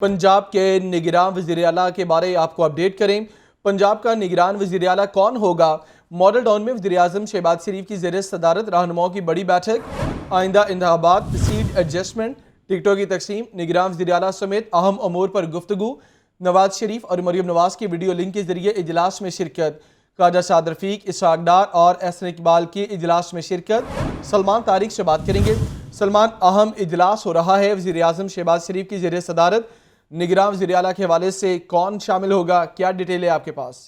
पंजाब के निगरान वज़ीर आला के बारे आप को अपडेट करें। पंजाब का निगरान वज़ीर आला कौन होगा? मॉडल टाउन में वज़ीर आज़म शहबाज शरीफ की ज़ेर सदारत रहनुमाओं की बड़ी बैठक। आइंदा इंतखाबात, सीट एडजस्टमेंट, टिकटों की तकसीम, निगरान वज़ीर आला समेत अहम अमूर पर गुफ्तगू। नवाज शरीफ और मरियम नवाज की वीडियो लिंक के जरिए इजलास में शिरकत। ख्वाजा साद रफीक, इसहाक डार और एहसन इकबाल की इजलास में शिरकत। सलमान तारिक से बात करेंगे। सलमान, अहम इजलास हो रहा है वज़ीर आज़म शहबाज शरीफ की ज़ेर सदारत। निगरान वज़ीर आला के हवाले से कौन शामिल होगा, क्या डिटेल है आपके पास?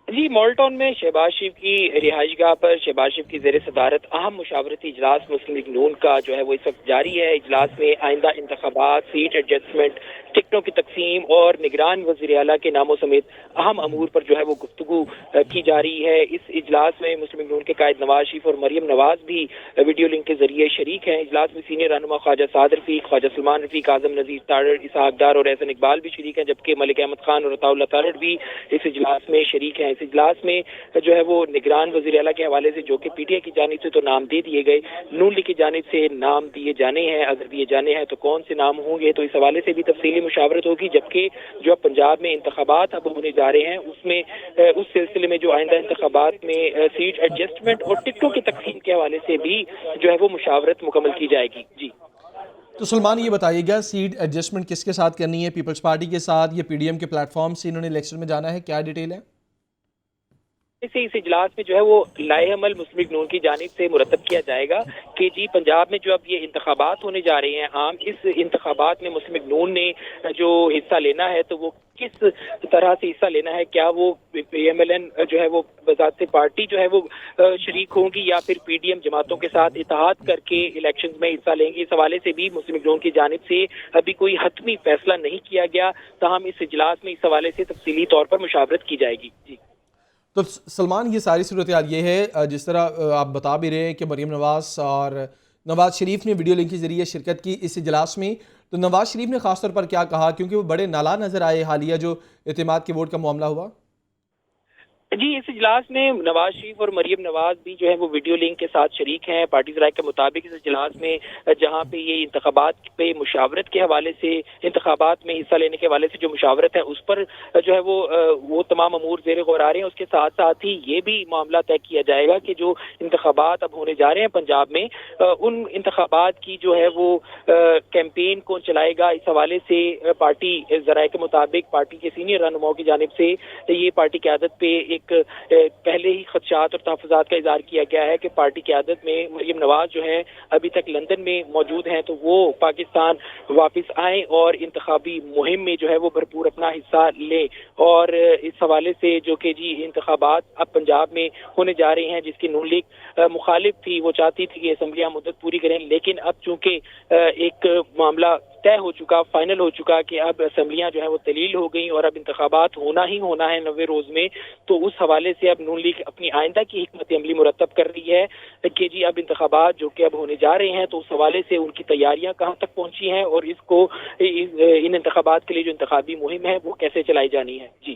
जी, मॉडल टाउन में शहबाज शरीफ की रिहाइशगाह पर शहबाज शरीफ की ज़ेर सदारत अहम मुशावरती इजलास मुस्लिम लीग नून का जो है वो इस वक्त जारी है। इजलास में आइंदा इंतखाबात, सीट एडजस्टमेंट, टिकटों की तकसीम और निगरान वज़ीर आला के नामों समेत अहम अमूर पर जो है वो गुफ्तगू की जा रही है। इस इजलास में मुस्लिम लीग नून के कायद नवाज शरीफ और मरियम नवाज भी वीडियो लिंक के जरिए शरीक हैं। इजलास में सीनियर रहनुमा ख्वाजा साद रफीक, ख्वाजा सलमान रफीक, आजम नज़ीर तारड़, इसहाक डार और एहसन इकबाल भी शरीक हैं, जबकि मलिक अहमद खान और अताउल्लाह तारड़ भी इस इजलास में शरीक हैं। इस इजलास में जो है वो निगरान वज़ीर आला के हवाले से, जो कि पीटीआई की जानिब से तो नाम दे दिए गए, नून लीग की जानिब से नाम दिए जाने हैं। अगर दिए जाने हैं तो कौन से नाम होंगे, तो इस हवाले से भी तफसीली मुशावरत होगी। जबकि जो पंजाब में इंतखाबात अब होने जा रहे हैं उसमें उस सिलसिले में जो आइंदा इंतखाबात में सीट एडजस्टमेंट और टिकटों की तकसीम के हवाले से भी जो है वो मुशावरत मुकम्मल की जाएगी। जी, तो सलमान, ये बताइएगा सीट एडजस्टमेंट किसके साथ करनी है? पीपल्स पार्टी के साथ या पीडीएम के प्लेटफॉर्म से इन्होंने इलेक्शन में जाना है, क्या डिटेल है? इस इजलास में जो है वो लाए अमल मुस्लिम लीग नून की जानिब से मुरतब किया जाएगा कि जी पंजाब में जो अब ये इंतखाबात होने जा रहे हैं आम, इस इंतखाबात में मुस्लिम लीग नून ने जो हिस्सा लेना है तो वो किस तरह से हिस्सा लेना है। क्या वो पीएमएलएन जो है वो बजाते पार्टी जो है वो शरीक होंगी या फिर पीडीएम जमातों के साथ इत्तेहाद करके इलेक्शंस में हिस्सा लेंगी। इस हवाले से भी मुस्लिम लीग नून की जानिब से अभी कोई हतमी फैसला नहीं किया गया, ताहम इस इजलास में इस हवाले से तफसीली तौर पर मुशावरत की जाएगी। जी, तो सलमान, ये सारी सूरत हाल ये है, जिस तरह आप बता भी रहे हैं कि मरियम नवाज और नवाज शरीफ ने वीडियो लिंक के जरिए शिरकत की इस इजलास में, तो नवाज शरीफ ने खासतौर पर क्या कहा, क्योंकि वो बड़े नाला नजर आए हालिया जो इत्तेमाद के वोट का मामला हुआ? जी, इस इजलास में नवाज शरीफ और मरियम नवाज भी जो है वो वीडियो लिंक के साथ शरीक हैं। पार्टी राय के मुताबिक इस इजलास में जहां पे ये इंतखाबात पे मुशावरत के हवाले से, इंतखाबात में हिस्सा लेने के हवाले से जो मुशावरत है उस पर जो है वो तमाम अमूर ज़ेर गौर आ रहे हैं। उसके साथ साथ ही ये भी मामला तय किया जाएगा कि जो इंतखाबात अब होने जा रहे हैं पंजाब में, उन इंतखाबात की जो है वो कैंपेन कौन चलाएगा। इस हवाले से पार्टी ज़राए के मुताबिक पार्टी के सीनियर रहनुमाओं की जानिब से ये पार्टी क़यादत पे एक पहले ही खदशात और तहफ़्फ़ुज़ात का इज़हार किया गया है कि पार्टी क़यादत में मरियम नवाज जो है अभी तक लंदन में मौजूद हैं, तो वो पाकिस्तान वापस आएँ और इंतखाबी मुहिम में जो है वो भरपूर अपना हिस्सा लें। और इस हवाले से जो कि जी इंतखाबात अब पंजाब में होने जा रहे हैं, जिसकी नून लीग मुखालिफ थी, वो चाहती थी कि असम्बलियाँ मुद्दत पूरी करें, लेकिन अब चूँकि एक मामला तय हो चुका, फाइनल हो चुका कि अब असम्बलियाँ जो है वो तलील हो गई और अब इंतखाबात होना ही होना है 90 रोज में, तो उस हवाले से अब नून लीग अपनी आइंदा की हिकमत अमली मुरतब कर रही है कि जी अब इंतखाबात जो कि अब होने जा रहे हैं तो उस हवाले से उनकी तैयारियां कहाँ तक पहुंची हैं और इसको इन इंतखाबात के लिए जो इंतखाबी मुहिम है वो कैसे चलाई जानी है। जी,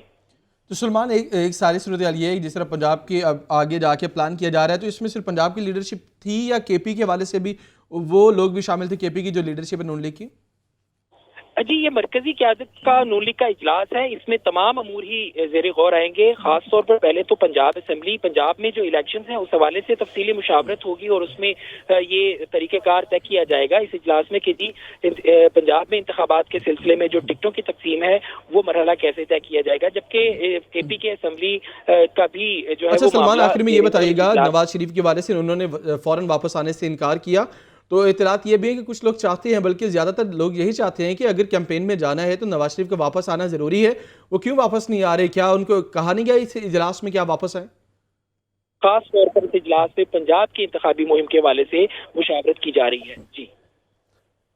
तो सलमान, एक सारी सूरत हाल ये है, जिस तरह पंजाब के अब आगे जाके प्लान किया जा रहा है, तो इसमें सिर्फ पंजाब की लीडरशिप थी या केपी के हवाले से भी वो लोग भी शामिल थे, केपी की जो लीडरशिप है नून लीग की? जी, ये मरकजी क़यादत का नून लीग का इजलास है, इसमें तमाम अमूर ही ज़ेर गौर आएंगे। खास तौर पर पहले तो पंजाब असम्बली, पंजाब में जो इलेक्शन हैं उस हवाले से तफसीली मुशावरत होगी और उसमें ये तरीक़ेकार तय किया जाएगा इस इजलास में कि जी पंजाब में इंतखाबात के सिलसिले में जो टिकटों की तकसीम है वो मरहला कैसे तय किया जाएगा। जबकि केपी के असम्बली का भी जो है अच्छा वो सलमान, आखिर में ये बताइएगा, मामला नवाज शरीफ के हवाले से उन्होंने फौरन वापस आने से इनकार किया, तो इतलात ये भी है कि कुछ लोग चाहते हैं, बल्कि ज़्यादातर लोग यही चाहते हैं कि अगर कैंपेन में जाना है तो नवाज शरीफ का वापस आना ज़रूरी है। वो क्यों वापस नहीं आ रहे? क्या उनको कहा नहीं गया इस इजलास में क्या वापस आए? खास तौर पर इस इजलास में पंजाब की इंतखाबी मुहिम के हवाले से मुशावरत की जा रही है। जी,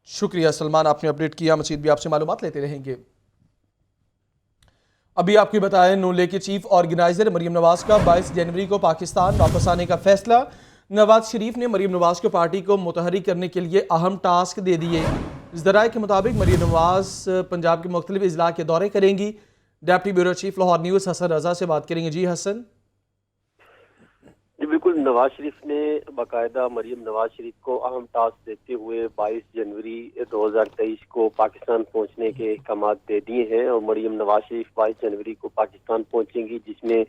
शुक्रिया सलमान, आपने अपडेट किया। मजीद भी आपसे मालूमात लेते रहेंगे। अभी आपको बताएं, नून लीग के चीफ ऑर्गेनाइजर मरियम नवाज का 22 जनवरी को पाकिस्तान वापस आने का फैसला। नवाज शरीफ ने मरियम नवाज को पार्टी को मुतहरिक करने के लिए अहम टास्क दे दिए। ज़राए के मुताबिक मरियम नवाज पंजाब के मुख्तलिफ अजला के दौरे करेंगी। Deputy bureau chief Lahore news Hasan Raza से बात करेंगे। जी हसन। جی بالکل، نواز شریف نے باقاعدہ مریم نواز شریف کو اہم ٹاسک دیتے ہوئے 22 جنوری 2023 کو پاکستان پہنچنے کے احکامات دے دیے ہیں، اور مریم نواز شریف 22 جنوری کو پاکستان پہنچیں گی، جس میں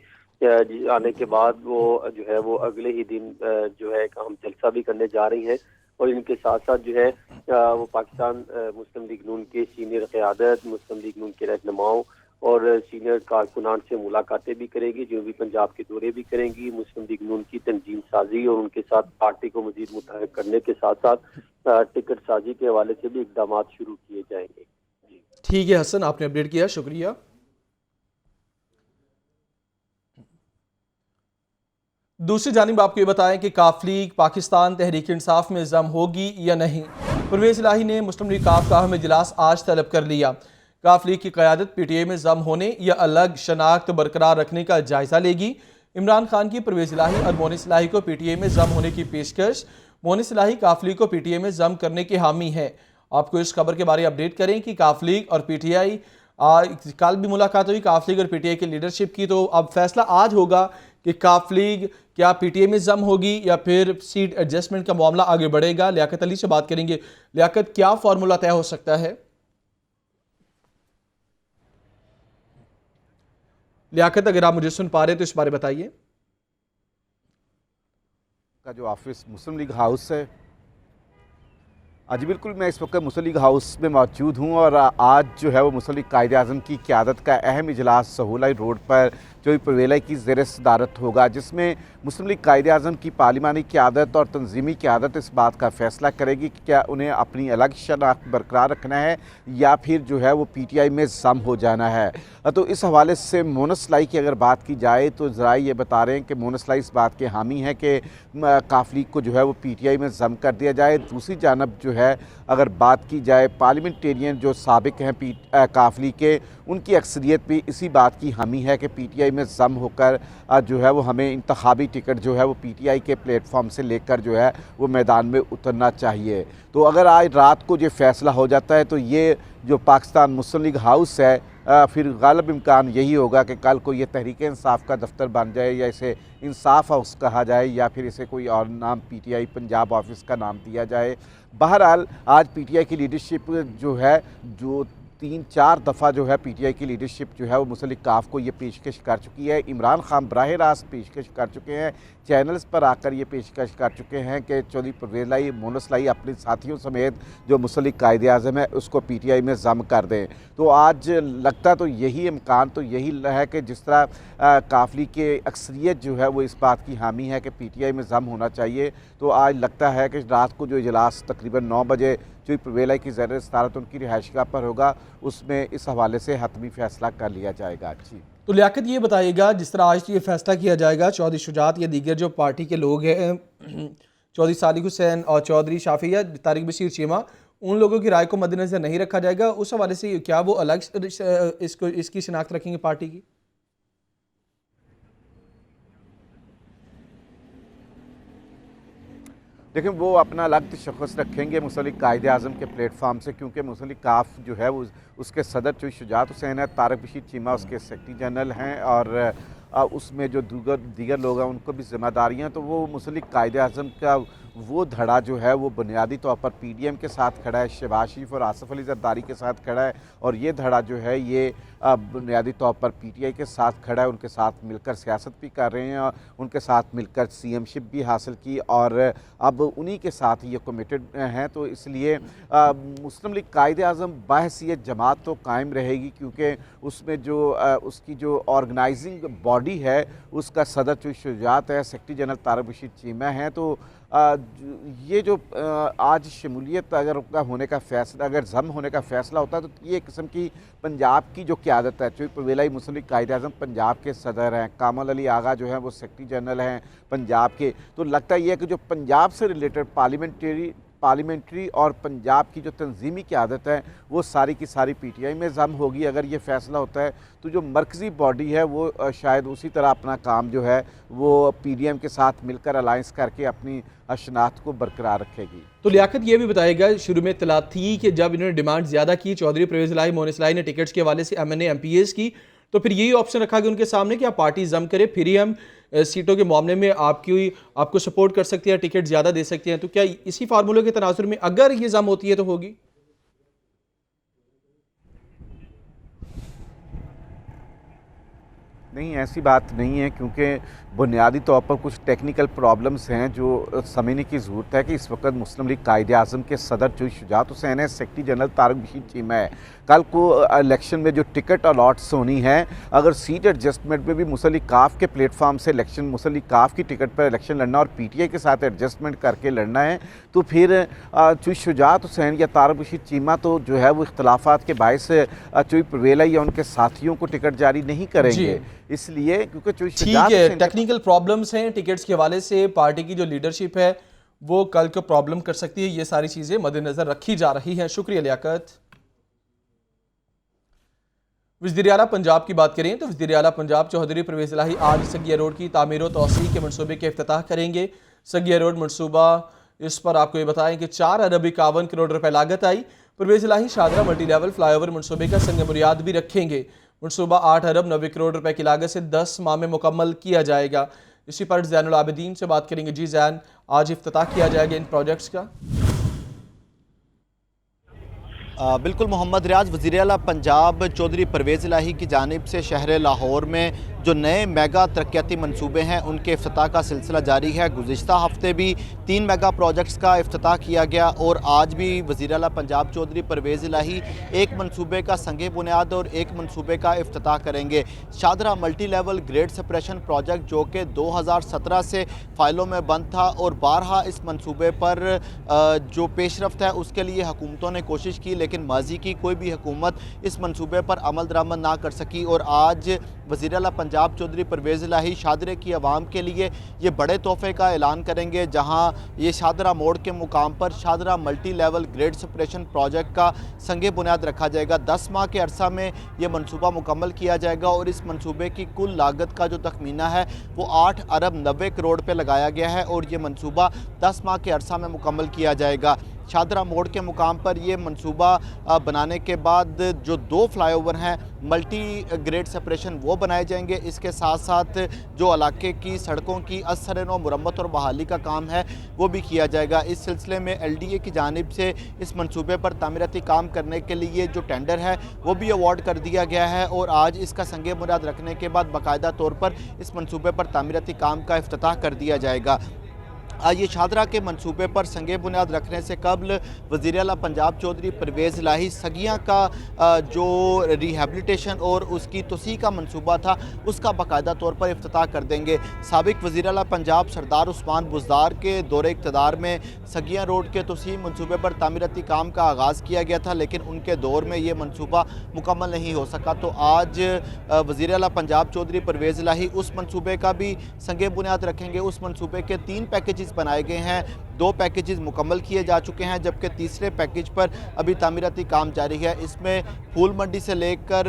آنے کے بعد وہ جو ہے وہ اگلے ہی دن جو ہے ایک اہم جلسہ بھی کرنے جا رہی ہیں، اور ان کے ساتھ ساتھ جو ہے وہ پاکستان مسلم لیگ نون کے سینئر قیادت، مسلم لیگ نون کے رہنماؤں اور سینئر کارکنان سے ملاقاتیں بھی کرے گی، جنوبی پنجاب کے دورے بھی کریں گی، مسلم لیگ نون کی تنظیم سازی اور ان کے ساتھ پارٹی کو مزید متحرک کرنے کے ساتھ ساتھ ٹکٹ سازی کے حوالے سے بھی اقدامات شروع کیے جائیں گے۔ جی ٹھیک ہے حسن، آپ نے اپڈیٹ کیا، شکریہ۔ دوسری جانب آپ کو یہ بتائیں کہ کاف لیگ پاکستان تحریک انصاف میں ضم ہوگی یا نہیں۔ پرویز الہی نے مسلم لیگ کاف کا اہم اجلاس آج طلب کر لیا۔ کاف لیگ کی قیادت پی ٹی آئی میں ضم ہونے یا الگ شناخت برقرار رکھنے کا جائزہ لے گی۔ عمران خان کی پرویز الہی اور مونس الہی کو پی ٹی آئی میں ضم ہونے کی پیشکش۔ مونس الہی کاف لیگ کو پی ٹی آئی میں ضم کرنے کے حامی ہیں۔ آپ کو اس خبر کے بارے اپڈیٹ کریں کہ کاف لیگ اور پی ٹی آئی کل بھی ملاقات ہوئی کاف لیگ اور پی ٹی آئی کی لیڈرشپ کی، تو اب فیصلہ آج ہوگا کہ کاف لیگ کیا پی ٹی آئی میں ضم ہوگی یا پھر سیٹ ایڈجسٹمنٹ کا معاملہ آگے بڑھے گا۔ لیاقت علی سے بات کریں گے۔ لیاقت، کیا فارمولہ طے ہو سکتا ہے؟ لیاقت، اگر آپ مجھے سن پا رہے تو اس بارے بتائیے۔ کا جو آفس مسلم لیگ ہاؤس ہے، جی بالکل، میں اس وقت مسلم لیگ ہاؤس میں موجود ہوں، اور آج جو ہے وہ مسلم لیگ قائد اعظم کی قیادت کا اہم اجلاس سہولائی روڈ پر جو پرویلہ کی زیر صدارت ہوگا، جس میں مسلم لیگ قائد اعظم کی پارلیمانی قیادت اور تنظیمی قیادت اس بات کا فیصلہ کرے گی کہ کیا انہیں اپنی الگ شناخت برقرار رکھنا ہے یا پھر جو ہے وہ پی ٹی آئی میں ضم ہو جانا ہے۔ تو اس حوالے سے مونس الہی کی اگر بات کی جائے تو ذرائع یہ بتا رہے ہیں کہ مونس الہی اس بات کے حامی ہیں کہ کاف لیگ کو جو ہے وہ پی ٹی آئی میں ضم کر دیا جائے۔ دوسری جانب جو ہے اگر بات کی جائے پارلیمنٹیرین جو سابق ہیں کاف لیگ کے، ان کی اکثریت بھی اسی بات کی حامی ہے کہ پی ٹی آئی میں ضم ہو کر جو ہے وہ ہمیں انتخابی ٹکٹ جو ہے وہ پی ٹی آئی کے پلیٹ فارم سے لے کر جو ہے وہ میدان میں اترنا چاہیے۔ تو اگر آج رات کو یہ فیصلہ ہو جاتا ہے تو یہ جو پاکستان مسلم لیگ ہاؤس ہے، پھر غالب امکان یہی ہوگا کہ کل کو یہ تحریک انصاف کا دفتر بن جائے، یا اسے انصاف ہاؤس کہا جائے، یا پھر اسے کوئی اور نام P T I Punjab office کا نام دیا جائے۔ بہرحال آج پی ٹی آئی کی لیڈرشپ جو ہے، جو 3-4 دفعہ جو ہے پی ٹی آئی کی لیڈرشپ جو ہے وہ مسلم لیگ کاف کو یہ پیشکش کر چکی ہے۔ عمران خان براہ راست پیشکش کر چکے ہیں، چینلز پر آ کر یہ پیشکش کر چکے ہیں کہ چودھری پرویز الہی، مونس الہی اپنے ساتھیوں سمیت جو مسلم لیگ قائد اعظم ہے اس کو پی ٹی آئی میں ضم کر دیں۔ تو آج لگتا تو یہی امکان تو یہی ہے کہ جس طرح کاف لیگ کے اکثریت جو ہے وہ اس بات کی حامی ہے کہ پی ٹی آئی میں ضم ہونا چاہیے، تو آج لگتا ہے کہ رات کو جو اجلاس تقریباً 9 بجے جو پرویز الہی کی زیر صدارت ان کی رہائش گاہ پر ہوگا، اس میں اس حوالے سے حتمی فیصلہ کر لیا جائے گا۔ جی تو لیاقت، یہ بتائیے گا جس طرح آج یہ فیصلہ کیا جائے گا، چودھری شجاعت یا دیگر جو پارٹی کے لوگ ہیں، چودھری صالح حسین اور چودھری شافی یا طارق بشیر چیمہ، ان لوگوں کی رائے کو مد نظر نہیں رکھا جائے گا، اس حوالے سے کیا وہ الگ اس کی شناخت رکھیں گے پارٹی کی؟ لیکن وہ اپنا الگ تشخص رکھیں گے مسلم لیگ قائد اعظم کے پلیٹ فارم سے، کیونکہ مسلم لیگ کاف جو ہے وہ اس کے صدر چودھری شجاعت حسین ہے، طارق بشیر چیمہ اس کے سیکرٹری جنرل ہیں، اور اس میں جو دیگر لوگ ہیں ان کو بھی ذمہ داریاں، تو وہ مسلم لیگ قائد اعظم کا وہ دھڑا جو ہے وہ بنیادی طور پر پی ڈی ایم کے ساتھ کھڑا ہے، شہباز شریف اور آصف علی زرداری کے ساتھ کھڑا ہے، اور یہ دھڑا جو ہے یہ بنیادی طور پر پی ٹی آئی کے ساتھ کھڑا ہے، ان کے ساتھ مل کر سیاست بھی کر رہے ہیں، اور ان کے ساتھ مل کر سی ایم شپ بھی حاصل کی، اور اب انہی کے ساتھ یہ کمیٹڈ ہیں۔ تو اس لیے مسلم لیگ قائد اعظم بحیثیت جماعت تو قائم رہے گی، کیونکہ اس میں جو اس کی جو آرگنائزنگ باڈی ہے اس کا صدر چودھری شجاعت ہے، سیکرٹری جنرل طارق بشیر چیمہ ہیں۔ تو یہ جو آج شمولیت اگر ہونے کا فیصلہ، اگر ضم ہونے کا فیصلہ ہوتا ہے تو یہ ایک قسم کی پنجاب کی جو قیادت ہے، چونکہ پرویز الہی مسلم لیگ قائد اعظم پنجاب کے صدر ہیں، کامل علی آغا جو ہیں وہ سیکرٹری جنرل ہیں پنجاب کے، تو لگتا یہ ہے کہ جو پنجاب سے ریلیٹڈ پارلیمنٹری اور پنجاب کی جو تنظیمی قیادت ہے وہ ساری کی ساری پی ٹی آئی میں ضم ہوگی اگر یہ فیصلہ ہوتا ہے، تو جو مرکزی باڈی ہے وہ شاید اسی طرح اپنا کام جو ہے وہ پی ڈی ایم کے ساتھ مل کر الائنس کر کے اپنی شناخت کو برقرار رکھے گی۔ تو لیاقت، یہ بھی بتائے گا، شروع میں اطلاع تھی کہ جب انہوں نے ڈیمانڈ زیادہ کی، چودھری پرویز الہی، مونس الہی نے ٹکٹس کے حوالے سے M N A M P As کی तो फिर यही ऑप्शन रखा गया उनके सामने कि आप पार्टी जम करें, फिर ही हम सीटों के मामले में आपको सपोर्ट कर सकते हैं, टिकट ज़्यादा दे सकते हैं। तो क्या इसी फार्मूले के तनाजुर में अगर ये जम होती है तो होगी? नहीं, ऐसी बात नहीं है, क्योंकि बुनियादी तौर पर कुछ टेक्निकल प्रॉब्लम्स हैं जो समझने की ज़रूरत है कि इस वक्त मुस्लिम लीग कायद-ए-आज़म के सदर जो शुजात हुसैन है, सेक्रेटरी जनरल तारिक बशीर चीमा है, कल को इलेक्शन में जो टिकट अलॉट्स होनी है, अगर सीट एडजस्टमेंट में भी मुस्लिम लीग काफ के प्लेटफार्म से इलेक्शन, मुस्लिम लीग काफ की टिकट पर इलेक्शन लड़ना और पीटीआई के साथ एडजस्टमेंट करके लड़ना है, तो फिर चूँकि शुजात हुसैन या तारिक बशीर चीमा तो जो है वो इख्तलाफात के बायस चूँकि परवेला या उनके साथियों को टिकट जारी नहीं करेंगे, इसलिए क्योंकि ठीक है, टेक्निकल प्रॉब्लम्स हैं टिकट्स के हवाले से, पार्टी की जो लीडरशिप है वो कल को प्रॉब्लम कर सकती है, ये सारी चीज़ें मद्देनज़र रखी जा रही हैं। शुक्रिया लियाकत। वज़ीर आला पंजाब की बात करें तो वज़ीर आला पंजाब चौधरी परवेज़ इलाही आज सगिया रोड की तामीर व तौसीह के मनसूबे के इफ्तिताह करेंगे। सगिया रोड मनसूबा, इस पर आपको ये बताएं कि 4 अरब 51 करोड़ रुपए लागत आई। परवेज़ इलाही शादरा मल्टी लेवल फ्लाईओवर मनसूबे का संग बुनियाद भी रखेंगे। मनसूबा 8 अरब 90 करोड़ रुपए की लागत से 10 माह में मुकम्मल किया जाएगा। इसी पर ज़ैनुल आबिदीन से बात करेंगे। जी ज़ैन, आज इफ्तिताह किया जाएगा इन प्रोजेक्ट्स का? बिल्कुल मोहम्मद रियाज, वज़ीर आला पंजाब चौधरी परवेज़ इलाही की जानिब से शहर लाहौर में जो नए मेगा तरक्याती मनसूबे हैं उनके इफ्तिताह का सिलसिला जारी है। गुज़िश्ता हफ्ते भी 3 मेगा प्रोजेक्ट्स का इफ्तिताह किया गया और आज भी वज़ीर आला पंजाब चौधरी परवेज़ इलाही एक मनसूबे का संगे बुनियाद और एक मनसूबे का इफ्तिताह करेंगे। Shahdara multi level grade separation project जो कि 2017 से फाइलों में बंद था और बारहा इस मनसूबे पर जो पेशरफ्त है उसके लिए हुकूमतों ने कोशिश की, लेकिन माजी की कोई भी हुकूमत इस मनसूबे पर अमल दरामद ना कर सकी। और आज वज़ीर आला पंजाब चौधरी परवेज़ इलाही शादरे की आवाम के लिए ये बड़े तोहफे का ऐलान करेंगे, जहां ये शादरा मोड़ के मुकाम पर Shahdara multi level grade separation project का संगे बुनियाद रखा जाएगा। 10 माह के अरसा में ये मनसूबा मुकम्मल किया जाएगा और इस मनसूबे की कुल लागत का जो तखमीना है वो 8 अरब 90 करोड़ पे लगाया गया है और ये मनसूबा 10 माह के अरसा में मुकम्मल किया जाएगा। शादरा मोड़ के मुकाम पर ये मनसूबा बनाने के बाद जो 2 फ्लाईओवर हैं मल्टी ग्रेड सेपरेशन वो बनाए जाएंगे। इसके साथ साथ जो इलाके की सड़कों की असर नौ मुरम्मत और बहाली का काम है वो भी किया जाएगा। इस सिलसिले में LDA की जानिब से इस मनसूबे पर तामीराती काम करने के लिए जो टेंडर है वो भी अवार्ड कर दिया गया है और आज इसका संगे बुनियाद रखने के बाद बाकायदा तौर पर इस मनसूबे पर तामीराती काम का इफ्तिताह कर दिया जाएगा। ये शादरा के मनसूबे पर संगे बुनियाद रखने से कबल वज़ीर आला पंजाब चौधरी परवेज़ इलाही सगियाँ का जो रिहेबिलिटेशन और उसकी तोसीह का मनसूबा था उसका बाकायदा तौर पर इफ्तिताह कर देंगे। साबिक वज़ीर आला पंजाब सरदार उस्मान बुज़दार के दौरे इक़्तिदार में सगियाँ रोड के तोसीह मनसूबे पर तामीराती काम का आगाज़ किया गया था, लेकिन उनके दौर में ये मनसूबा मुकम्मल नहीं हो सका। तो आज वज़ीर आला पंजाब चौधरी परवेज़ इलाही उस मनसूबे का भी संगे बुनियाद रखेंगे। उस मनसूबे के 3 पैकेज बनाए गए हैं, 2 पैकेजेस मुकम्मल किए जा चुके हैं, जबकि तीसरे पैकेज पर अभी तामीराती काम जारी है। इसमें फूल मंडी से लेकर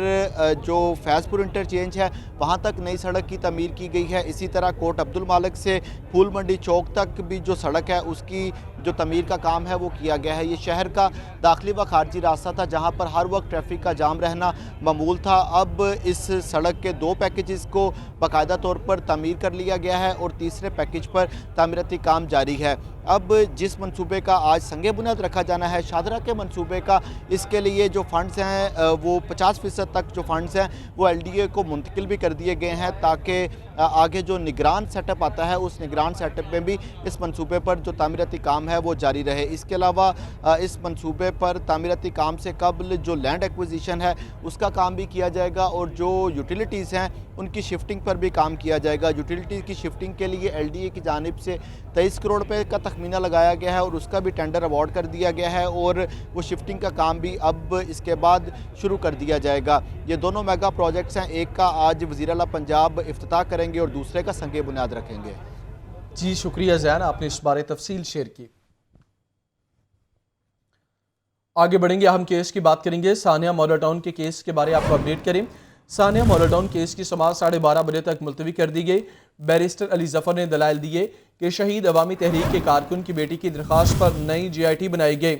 जो फैज़पुर इंटरचेंज है वहाँ तक नई सड़क की तमीर की गई है। इसी तरह कोट अब्दुल मालिक से फूल मंडी चौक तक भी जो सड़क है उसकी जो तमीर का काम है वो किया गया है। ये शहर का दाखिली व खारजी रास्ता था जहाँ पर हर वक्त ट्रैफिक का जाम रहना मामूल था। अब इस सड़क के 2 पैकेजेस को बाकायदा तौर पर तमीर कर लिया गया है और तीसरे पैकेज पर तामीराती काम जारी है। अब जिस मनसूबे का आज संगे बुनियाद रखा जाना है शादरा के मनसूबे का, इसके लिए जो फंड्स हैं वो 50% तक जो फंड्स हैं वो LDA को मुंतकिल भी कर दिए गए हैं ताकि आगे जो निगरान सेटअप आता है उस निगरान सेटअप में भी इस मनसूबे पर जो तामीराती काम है वो जारी रहे। इसके अलावा इस मनसूबे पर तामीराती काम से कबल जो लैंड एक्विजिशन है उसका काम भी किया जाएगा और जो यूटिलिटीज़ हैं उनकी शिफ्टिंग पर भी काम किया जाएगा। यूटिलिटीज़ की शिफ्टिंग के लिए LDA की जानिब से 23 करोड़ रुपए का तखमीना लगाया गया है और उसका भी टेंडर अवार्ड कर दिया गया है और वो शिफ्टिंग का काम भी अब इसके बाद शुरू कर दिया जाएगा। ये दोनों मेगा प्रोजेक्ट्स हैं, एक का आज वज़ीर आला पंजाब इफ्तिताह करेंगे और दूसरे का संगे बुनियाद रखेंगे। जी शुक्रिया ज़ैन, आपने इस बारे तफसील शेयर की। आगे बढ़ेंगे, अहम केस की बात करेंगे। सानिया मॉडल टाउन के केस के बारे आपको अपडेट करें। सानिया मॉडल टाउन केस की समाअत 12:30 बजे तक मुलतवी कर दी गई। बैरिस्टर अली जफर ने दलाइल दिए कि शहीद अवामी तहरीक के कारकुन की बेटी की दरख्वास्त पर नई GIT बनाई गई।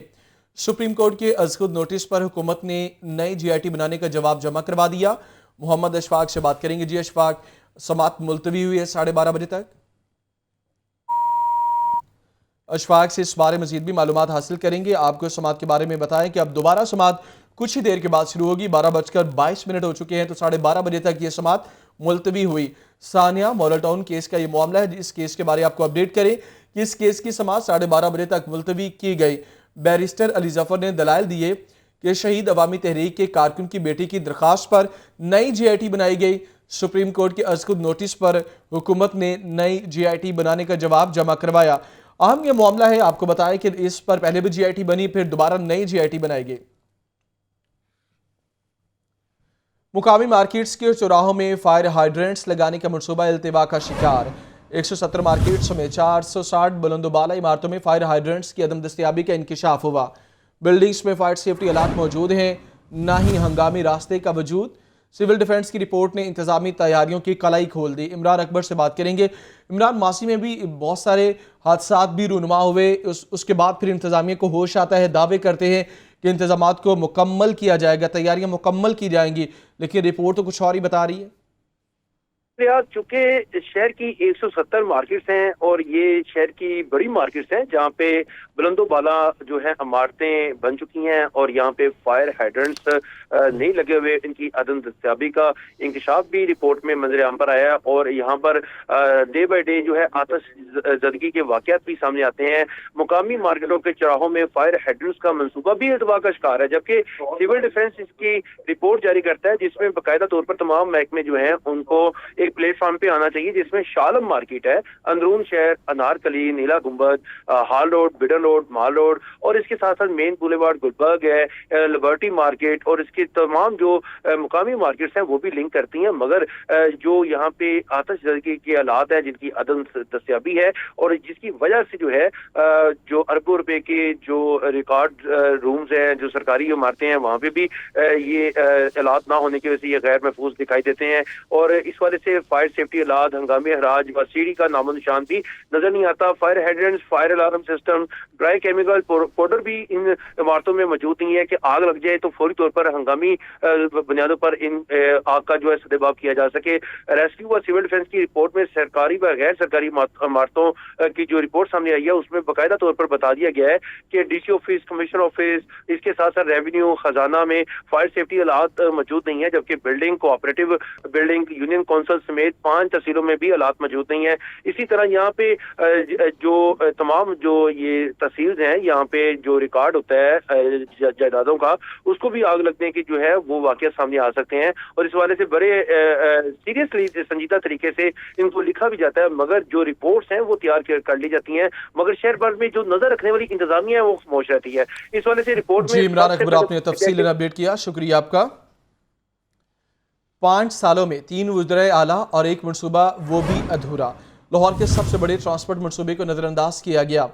सुप्रीम कोर्ट के अज़खुद नोटिस पर हुकूमत ने नई GIT बनाने का जवाब जमा करवा दिया। मोहम्मद अशफाक से बात करेंगे। जी अशफाक, समात मुलतवी हुई है 12:30 बजे तक। अशफाक से इस बारे में मजीद भी मालूमात हासिल करेंगे। आपको समात के बारे में बताएं कि अब दोबारा समात कुछ ही देर के बाद शुरू होगी। 12:22 हो चुके हैं, तो 12:30 बजे तक ये समात मुलतवी हुई। सानिया, मॉडल टाउन केस का ये मामला है। इस केस के बारे में आपको अपडेट करें कि इस केस की समात 12:30 बजे तक मुलतवी की गई। बैरिस्टर अली जफर ने दलाइल दिए कि शहीद अवामी तहरीक के कारकुन की बेटी की दरखास्त पर नई GIT बनाई गई। सुप्रीम कोर्ट के अज़कुद नोटिस पर हुकूमत ने नई GIT बनाने का जवाब जमा करवाया। अहम ये मामला है, आपको बताएं कि इस पर पहले भी GIT बनी, फिर दोबारा नई GIT बनाई गई। मुकामी मार्केट्स के चौराहों में फायर हाइड्रेंट्स लगाने का मनसूबा इल्तिवा का शिकार। 170 मार्केट्स में 460 बुलंदोबाला इमारतों में फायर हाइड्रेंट्स की अदम दस्तयाबी का इंकिशाफ हुआ। बिल्डिंग्स में फायर सेफ्टी आलात मौजूद हैं, ना ही हंगामी रास्ते का वजूद। सिविल डिफेंस की रिपोर्ट ने इंतजामी तैयारियों की कलाई खोल दी। इमरान अकबर से बात करेंगे। इमरान, मासी में भी बहुत सारे हादसात भी रूनुमा हुए, उसके बाद फिर इंतजामिया को होश आता है, दावे करते हैं कि इंतजामात को मुकम्मल किया जाएगा, तैयारियां मुकम्मल की जाएंगी, लेकिन रिपोर्ट तो कुछ और ही बता रही है। चूंकि शहर की 170 मार्केट्स हैं और ये शहर की बड़ी मार्केट्स हैं जहाँ पे बुलंदो बाला जो है इमारतें बन चुकी हैं और यहाँ पे फायर हाइड्रेंट्स नहीं लगे हुए, इनकी अदम दस्तयाबी का इंकशाफ भी रिपोर्ट में मंजर आम पर आया और यहाँ पर डे बाय डे जो है आतश ज़दगी के वाक़यात भी सामने आते हैं। मुकामी मार्केटों के चौराहों में फायर हाइड्रेंट्स का मंसूबा भी इल्तवा का शिकार है, जबकि सिविल डिफेंस इसकी रिपोर्ट जारी करता है जिसमें बाकायदा तौर पर तमाम महकमे जो हैं उनको एक प्लेटफॉर्म पे आना चाहिए, जिसमें शालम मार्केट है, अंदरून शहर, अनारकली, नीला गुंबद, हाल रोड, बिडन रोड, माल रोड और इसके साथ साथ मेन बुलेवार्ड गुलबर्ग है, लिबर्टी मार्केट और इसके तमाम जो मुकामी मार्केट्स हैं वो भी लिंक करती हैं। मगर जो यहाँ पे आतिशबाजी के हालात हैं जिनकी अदम दस्तयाबी है और जिसकी वजह से जो है जो अरबों रुपए के जो रिकॉर्ड रूम्स हैं, जो सरकारी इमारतें हैं, वहाँ पे भी ये हालात ना होने की वजह से ये गैर महफूज दिखाई देते हैं और इस वजह से फायर सेफ्टी हालात, हंगामी हराज व सीढ़ी का नामो निशान भी नजर नहीं आता। Fire hydrants, fire alarm system, dry chemical powder भी इन इमारतों में मौजूद नहीं है कि आग लग जाए तो फौरी तौर पर हंगामी बुनियादों पर इन आग का जो है सदेबाब किया जा सके। रेस्क्यू व सिविल डिफेंस की रिपोर्ट में सरकारी व गैर सरकारी इमारतों की जो रिपोर्ट सामने आई है उसमें बाकायदा तौर पर बता दिया गया है कि DC ऑफिस, कमिश्नर ऑफिस, इसके साथ साथ रेवेन्यू, खजाना में फायर सेफ्टी हालात मौजूद नहीं है, जबकि building, cooperative building, union council समेत 5 तहसीलों में भी हालात मौजूद नहीं है। इसी तरह यहाँ पे जो तमाम जो ये तहसील हैं, यहाँ पे जो रिकॉर्ड होता है जायदादों का, उसको भी आग लगने की जो है वो वाकया सामने आ सकते हैं और इस वाले से बड़े सीरियसली संजीदा तरीके से इनको लिखा भी जाता है, मगर जो रिपोर्ट्स हैं वो तैयार कर ली जाती हैं, मगर शहर भर में जो नजर रखने वाली इंतजामिया है वो खामोश रहती है। इस वाले से रिपोर्ट में इमरान अकबर, आपने तफसील अपडेट किया, शुक्रिया आपका। 5 सालों में 3 वज़ीर आला और 1 मनसूबा, वो भी अधूरा। लाहौर के सबसे बड़े ट्रांसपोर्ट मनसूबे को नज़रअंदाज किया गया।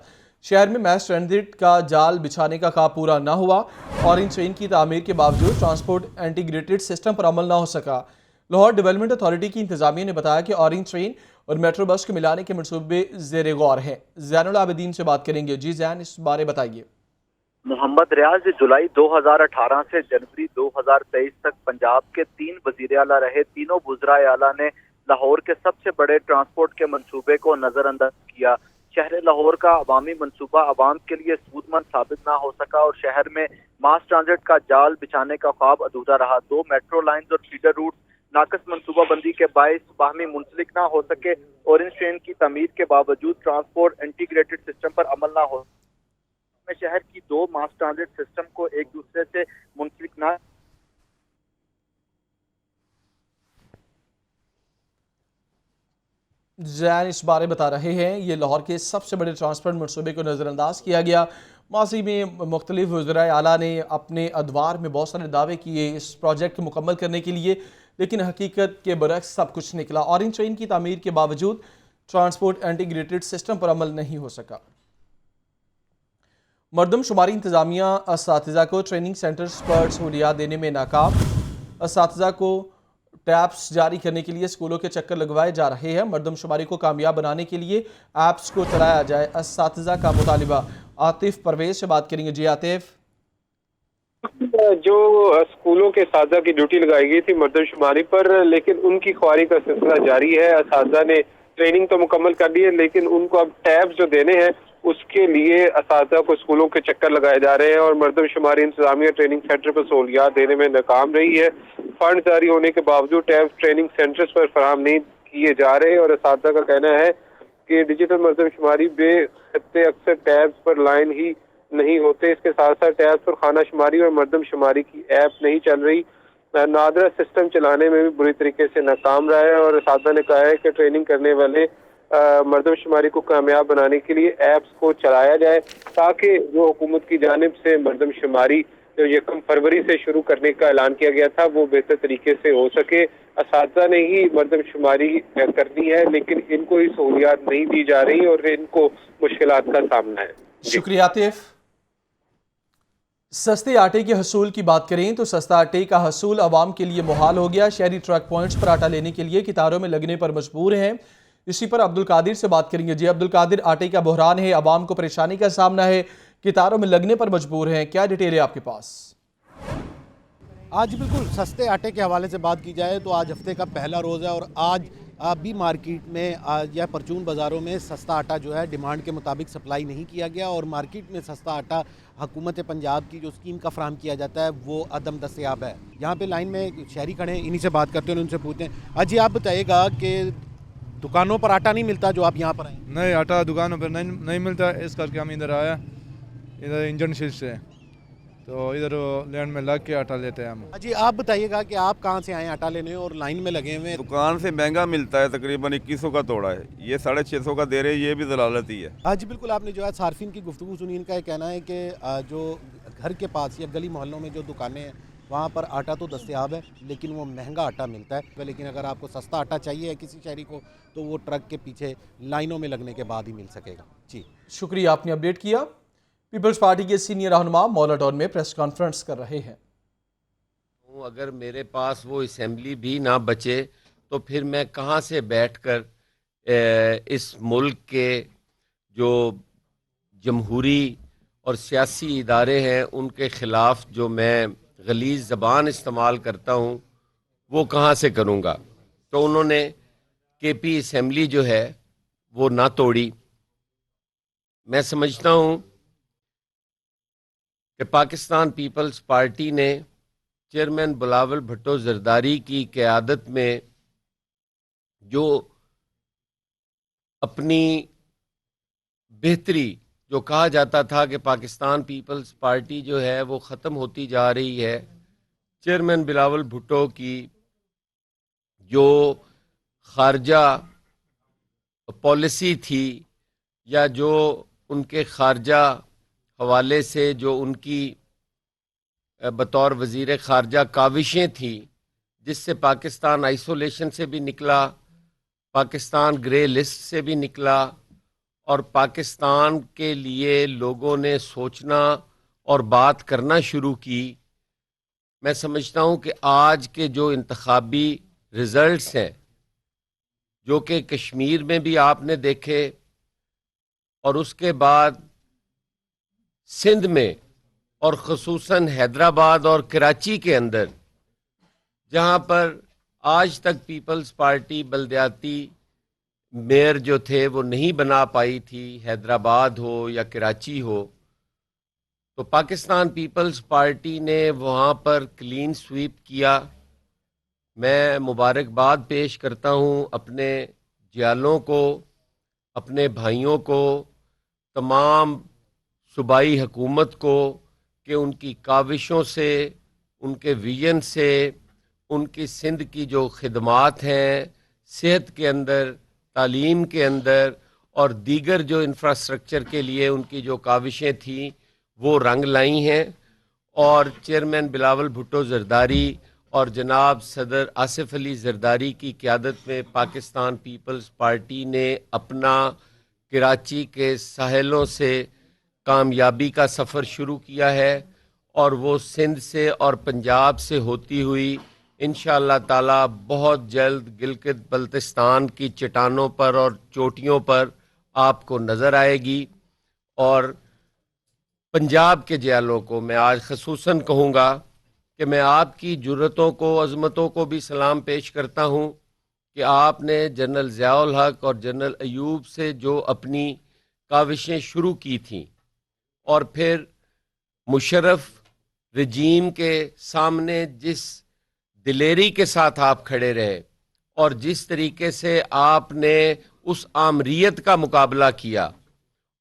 शहर में मैस ट्रांजिट का जाल बिछाने का काम पूरा ना हुआ। ऑरेंज ट्रेन की तामीर के बावजूद ट्रांसपोर्ट इंटीग्रेटेड सिस्टम पर अमल ना हो सका। लाहौर डेवलपमेंट अथॉरिटी की इंतजामिया ने बताया कि ऑरेंज ट्रेन और मेट्रो बस को मिलाने के मनसूबे ज़ेर गौर हैं। ज़ैनुल आबिदीन से बात करेंगे। जी ज़ैन, इस बारे बताइए। मोहम्मद रियाज जुलाई 2018 से जनवरी 2023 तक पंजाब के 3 वज़ीर आला रहे। तीनों वज़राए आला ने लाहौर के सबसे बड़े ट्रांसपोर्ट के मंसूबे को नजरअंदाज किया। शहर लाहौर का अवामी मंसूबा अवाम के लिए सूदमंद साबित ना हो सका और शहर में मास ट्रांजिट का जाल बिछाने का ख्वाब अधूरा रहा। 2 मेट्रो लाइन्स और फीडर रूट नाकस मनसूबा बंदी के बायस बाहमी मुंसलिक ना हो सके। ऑरेंज ट्रेन की तमीर के बावजूद ट्रांसपोर्ट इंटीग्रेटेड सिस्टम पर अमल ना हो, में शहर की 2 मास ट्रांजिट सिस्टम को एक दूसरे से मुंसलिक ना। जैन इस बारे बता रहे हैं, ये लाहौर के सबसे बड़े ट्रांसपोर्ट मनसूबे को नज़रअंदाज किया गया। माजी में मुख्तलिफ वज़राए आला ने अपने अदवार में बहुत सारे दावे किए इस प्रोजेक्ट को मुकम्मल करने के लिए, लेकिन हकीकत के बरक्स सब कुछ निकला। ऑरेंज ट्रेन की तामीर के बावजूद ट्रांसपोर्ट इंटीग्रेटेड सिस्टम पर अमल नहीं हो सका। मरदमशुमारी इंतजामिया असातिज़ा को ट्रेनिंग सेंटर्स पर सहूलियात देने में नाकाम। असातिज़ा को टैब्स जारी करने के लिए स्कूलों के चक्कर लगवाए जा रहे हैं। मरदमशुमारी को कामयाब बनाने के लिए ऐप्स को चलाया जाए, असातिज़ा का मुतालिबा। आतिफ परवेज से बात करेंगे। जी आतिफ। جو اسکولوں کے اساتذہ کی ڈیوٹی لگائی گئی تھی مردم شماری پر، لیکن ان کی خواری کا سلسلہ جاری ہے. اساتذہ نے ٹریننگ تو مکمل کر لی ہے، لیکن ان کو اب ٹیبز جو دینے ہیں اس کے لیے اساتذہ کو اسکولوں کے چکر لگائے جا رہے ہیں، اور مردم شماری انتظامیہ ٹریننگ سینٹر پر سہولیات دینے میں ناکام رہی ہے. فنڈ جاری ہونے کے باوجود ٹیبز ٹریننگ سینٹرز پر فراہم نہیں کیے جا رہے، اور اساتذہ کا کہنا ہے کہ ڈیجیٹل مردم شماری بے خطے اکثر ٹیبز پر لائن ہی نہیں ہوتے. اس کے ساتھ ساتھ ٹیبز پر خانہ شماری اور مردم شماری کی ایپ نہیں چل رہی. نادرا سسٹم چلانے میں بھی بری طریقے سے ناکام رہا ہے، اور اساتذہ نے کہا ہے کہ ٹریننگ کرنے والے مردم شماری کو کامیاب بنانے کے لیے ایپس کو چلایا جائے، تاکہ جو حکومت کی جانب سے مردم شماری جو 1 فروری سے شروع کرنے کا اعلان کیا گیا تھا وہ بہتر طریقے سے ہو سکے. اساتذہ نے ہی مردم شماری کرنی ہے، لیکن ان کو ہی سہولیات نہیں دی جا رہی اور ان کو مشکلات کا سامنا ہے. شکریہ عاطف. سستے آٹے کے حصول کی بات کریں تو سستا آٹے کا حصول عوام کے لیے محال ہو گیا. شہری ٹرک پوائنٹس پر آٹا لینے کے لیے قطاروں میں لگنے پر مجبور ہیں. اسی پر عبدالقادر سے بات کریں گے. جی عبدالقادر، آٹے کا بحران ہے، عوام کو پریشانی کا سامنا ہے، قطاروں میں لگنے پر مجبور ہیں، کیا ڈیٹیل ہے آپ کے پاس؟ آج بالکل سستے آٹے کے حوالے سے بات کی جائے تو آج ہفتے کا پہلا روز ہے، اور آج بھی مارکیٹ میں یا پرچون بازاروں میں سستا آٹا جو ہے ڈیمانڈ کے مطابق سپلائی نہیں کیا گیا، اور مارکیٹ میں سستا آٹا حکومت پنجاب کی جو اسکیم کا فراہم کیا جاتا ہے وہ عدم دستیاب ہے. یہاں پہ لائن میں شہری کھڑے ہیں، انہی سے بات کرتے ہیں، ان سے پوچھتے ہیں. جی آپ بتائیے گا کہ دکانوں پر آٹا نہیں ملتا جو آپ یہاں پر آئے؟ نہیں، آٹا دکانوں پر نہیں ملتا، اس کر کے ہم ادھر آیا، ادھر انجن شیٹ سے، تو ادھر لینڈ میں لگ کے آٹا لیتے ہیں ہم. جی آپ بتائیے گا کہ آپ کہاں سے آئے آٹا لینے اور لائن میں لگے ہوئے؟ دکان سے مہنگا ملتا ہے، تقریباً 2100 کا توڑا ہے، یہ 650 کا دے رہے، یہ بھی ضلالت ہی ہے. جی بالکل، آپ نے جو ہے صارفین کی گفتگو سنی. ان کا یہ کہنا ہے کہ جو گھر کے پاس یا گلی محلوں میں جو دکانیں ہیں وہاں پر آٹا تو دستیاب ہے، لیکن وہ مہنگا آٹا ملتا ہے. لیکن اگر آپ کو سستا آٹا چاہیے کسی شہری کو تو وہ ٹرک کے پیچھے لائنوں میں لگنے کے بعد ہی مل سکے گا. جی شکریہ، آپ نے اپڈیٹ کیا. پیپلز پارٹی کے سینئر رہنما مولا ٹاؤن میں پریس کانفرنس کر رہے ہیں. اگر میرے پاس وہ اسمبلی بھی نہ بچے تو پھر میں کہاں سے بیٹھ کر اس ملک کے جو جمہوری اور سیاسی ادارے ہیں ان کے خلاف جو میں غلیظ زبان استعمال کرتا ہوں وہ کہاں سے کروں گا. تو انہوں نے کے پی اسمبلی جو ہے وہ نہ توڑی. میں سمجھتا ہوں کہ پاکستان پیپلز پارٹی نے چیئرمین بلاول بھٹو زرداری کی قیادت میں جو اپنی بہتری، جو کہا جاتا تھا کہ پاکستان پیپلز پارٹی جو ہے وہ ختم ہوتی جا رہی ہے، چیئرمین بلاول بھٹو کی جو خارجہ پالیسی تھی یا جو ان کے خارجہ حوالے سے جو ان کی بطور وزیر خارجہ کاوشیں تھیں، جس سے پاکستان آئسولیشن سے بھی نکلا، پاکستان گرے لسٹ سے بھی نکلا، اور پاکستان کے لیے لوگوں نے سوچنا اور بات کرنا شروع کی. میں سمجھتا ہوں کہ آج کے جو انتخابی رزلٹس ہیں جو کہ کشمیر میں بھی آپ نے دیکھے اور اس کے بعد سندھ میں اور خصوصاً حیدرآباد اور کراچی کے اندر، جہاں پر آج تک پیپلز پارٹی بلدیاتی میئر جو تھے وہ نہیں بنا پائی تھی، حیدرآباد ہو یا کراچی ہو، تو پاکستان پیپلز پارٹی نے وہاں پر کلین سویپ کیا. میں مبارکباد پیش کرتا ہوں اپنے جیالوں کو، اپنے بھائیوں کو، تمام صوبائی حکومت کو کہ ان کی کاوشوں سے، ان کے ویژن سے، ان کی سندھ کی جو خدمات ہیں صحت کے اندر، تعلیم کے اندر اور دیگر جو انفراسٹرکچر کے لیے ان کی جو کاوشیں تھیں وہ رنگ لائی ہیں. اور چیئرمین بلاول بھٹو زرداری اور جناب صدر آصف علی زرداری کی قیادت میں پاکستان پیپلز پارٹی نے اپنا کراچی کے ساحلوں سے کامیابی کا سفر شروع کیا ہے، اور وہ سندھ سے اور پنجاب سے ہوتی ہوئی انشاءاللہ تعالی بہت جلد گلگت بلتستان کی چٹانوں پر اور چوٹیوں پر آپ کو نظر آئے گی. اور पंजाब के जियालों को मैं आज खसूसन कहूँगा कि मैं आपकी जुर्रतों को, अज़मतों को भी सलाम पेश करता हूँ कि आपने जनरल ज़ियाउल हक और जनरल अयूब से जो अपनी काविशें शुरू की थीं और फिर मुशर्रफ रजीम के सामने जिस दिलेरी के साथ आप खड़े रहे और जिस तरीके से आपने उस आमरीत का मुकाबला किया,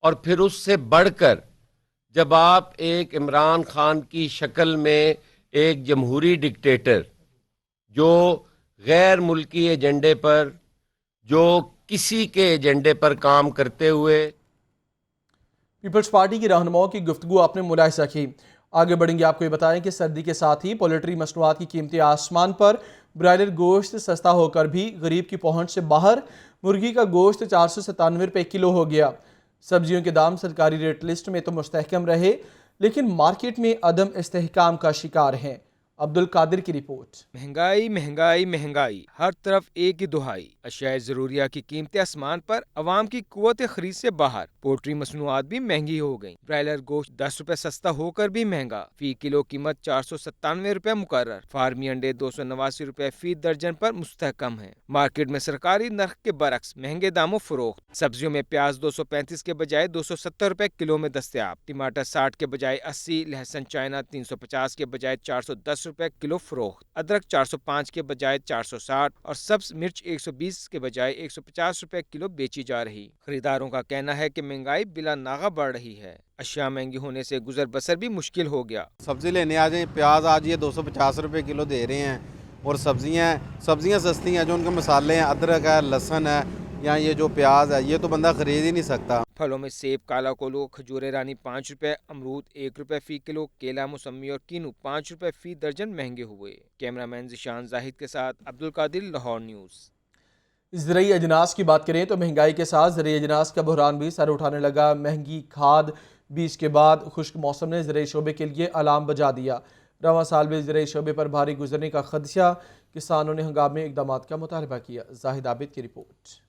और फिर उससे बढ़कर जब आप एक इमरान खान की शक्ल में एक जमहूरी डिक्टेटर जो गैर मुल्की एजेंडे पर, जो किसी के एजेंडे पर काम करते हुए पीपल्स पार्टी की रहनुमाओं की गुफ्तगू आपने मुलाहिजा की। आगे बढ़ेंगे, आपको ये बताएं कि सर्दी के साथ ही पोल्ट्री मसनूआत की कीमतें आसमान पर। ब्रायलर गोश्त सस्ता होकर भी गरीब की पहुंच से बाहर। मुर्गी का गोश्त 497 रुपये किलो हो गया। सब्जियों के दाम सरकारी रेट लिस्ट में तो मुस्तहकम रहे, लेकिन मार्केट में अदम इस्तेहकाम का शिकार हैं। अब्दुल कादिर की रिपोर्ट। महंगाई महंगाई महंगाई, हर तरफ एक ही दुहाई। अशियाए ज़रूरिया की कीमतें आसमान पर, अवाम की कुव्वत खरीद से बाहर। पोल्ट्री मसनूआत भी महंगी हो गई। ब्रायलर गोश्त 10 रुपए सस्ता होकर भी महंगा। फी किलो कीमत 497 रुपए मुकर्रर। फार्मी अंडे 289 रुपए फी दर्जन पर मुस्तहकम है। मार्केट में सरकारी नर्ख के बरक्स महंगे दामों फरोख्त। सब्जियों में प्याज 235 के बजाय 270 रुपए किलो में दस्तयाब। टमाटर 60 के बजाय 80, लहसुन चाइना 350 के बजाय 410 रुपए किलो फरोख्त। अदरक 405 के बजाय 460 और सब्ज मिर्च 120 के बजाय 150 रुपए किलो बेची जा रही। खरीदारों का कहना है कि महंगाई बिला नागा बढ़ रही है। अशिया महंगी होने से गुजर बसर भी मुश्किल हो गया। सब्जी लेने आ जाए, प्याज आज ये 250 रुपए किलो दे रहे हैं, और सब्जियां सस्ती हैं। जो उनके मसाले हैं, अदरक है, लहसुन है, या ये जो प्याज है, ये तो बंदा खरीद ही नहीं सकता। फलों में सेब, काला कोलो, खजूर रानी 5 रुपए, अमरूद 1 रुपए फी किलो, केला, मौसमी और कीनू 5 रुपए फी दर्जन महंगे हुए। कैमरामैन जिशान जाहिद के साथ अब्दुल कादिर, लाहौर न्यूज़। ज़रूरी अजनास की बात करें तो महंगाई के साथ ज़रूरी अजनास का बहरान भी सर उठाने लगा। महंगी खाद बीज के बाद खुश्क मौसम ने ज़रूरी शोबे के लिए अलार्म बजा दिया। रवां साल में ज़रूरी शोबे पर भारी गुजरने का खदशा, किसानों ने हंगामी इक़दाम का मुतालबा किया। जाहिद आबिद की रिपोर्ट।